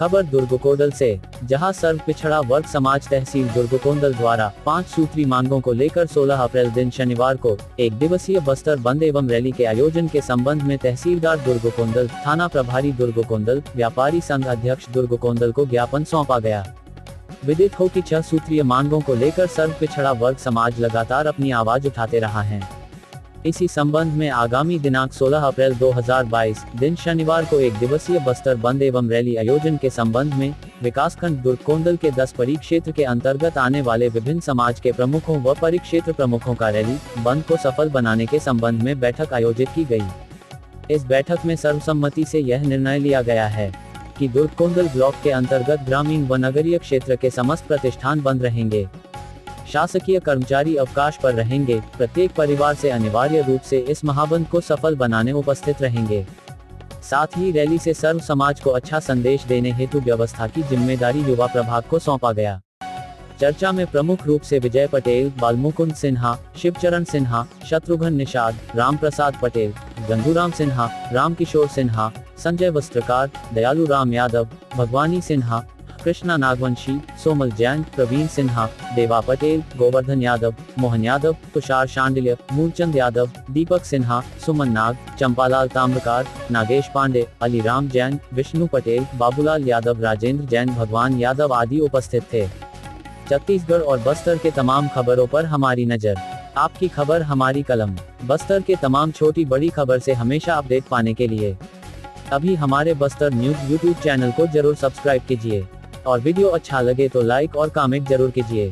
खबर दुर्ग कोंडल से, जहां सर्व पिछड़ा वर्ग समाज तहसील दुर्ग कोंडल द्वारा 5 सूत्री मांगों को लेकर 16 अप्रैल दिन शनिवार को एक दिवसीय बस्तर बंद एवं रैली के आयोजन के संबंध में तहसीलदार दुर्ग कोंडल, थाना प्रभारी दुर्ग कोंडल, व्यापारी संघ अध्यक्ष दुर्ग कोंडल को ज्ञापन सौंपा गया। विदित हो कि 6 सूत्रीय मांगों को लेकर सर्व पिछड़ा वर्ग समाज लगातार अपनी आवाज उठाते रहा है। इसी संबंध में आगामी दिनांक 16 अप्रैल 2022 दिन शनिवार को एक दिवसीय बस्तर बंद एवं रैली आयोजन के संबंध में विकासखंड दुर्ग कोंडल के 10 परिक्षेत्र के अंतर्गत आने वाले विभिन्न समाज के प्रमुखों व परिक्षेत्र प्रमुखों का रैली बंद को सफल बनाने के संबंध में बैठक आयोजित की गई। इस बैठक में सर्वसम्मति से यह निर्णय लिया गया है कि दुर्ग कोंडल ब्लॉक के अंतर्गत ग्रामीण व नगरीय क्षेत्र के समस्त प्रतिष्ठान बंद रहेंगे। शासकीय कर्मचारी अवकाश पर रहेंगे। प्रत्येक परिवार से अनिवार्य रूप से इस महाबंद को सफल बनाने उपस्थित रहेंगे। साथ ही रैली से सर्व समाज को अच्छा संदेश देने हेतु व्यवस्था की जिम्मेदारी युवा प्रभाग को सौंपा गया। चर्चा में प्रमुख रूप से विजय पटेल, बालमुकुंद सिन्हा, शिवचरण सिन्हा, शत्रुघ्न निषाद, राम प्रसाद पटेल, गंगूराम सिन्हा, रामकिशोर सिन्हा, संजय वस्त्रकार, दयालु राम यादव, भगवानी सिन्हा, कृष्णा नागवंशी, सोमल जैन, प्रवीण सिन्हा, देवा पटेल, गोवर्धन यादव, मोहन यादव, तुषार शांडिल्य, मूलचंद यादव, दीपक सिन्हा, सुमन नाग, चंपालाल ताम्रकार, नागेश पांडे, अली राम जैन, विष्णु पटेल, बाबूलाल यादव, राजेंद्र जैन, भगवान यादव आदि उपस्थित थे। छत्तीसगढ़ और बस्तर के तमाम खबरों पर हमारी नजर, आपकी खबर हमारी कलम। बस्तर के तमाम छोटी बड़ी खबर से हमेशा अपडेट पाने के लिए अभी हमारे बस्तर न्यूज यूट्यूब चैनल को जरूर सब्सक्राइब कीजिए और वीडियो अच्छा लगे तो लाइक और कमेंट जरूर कीजिए।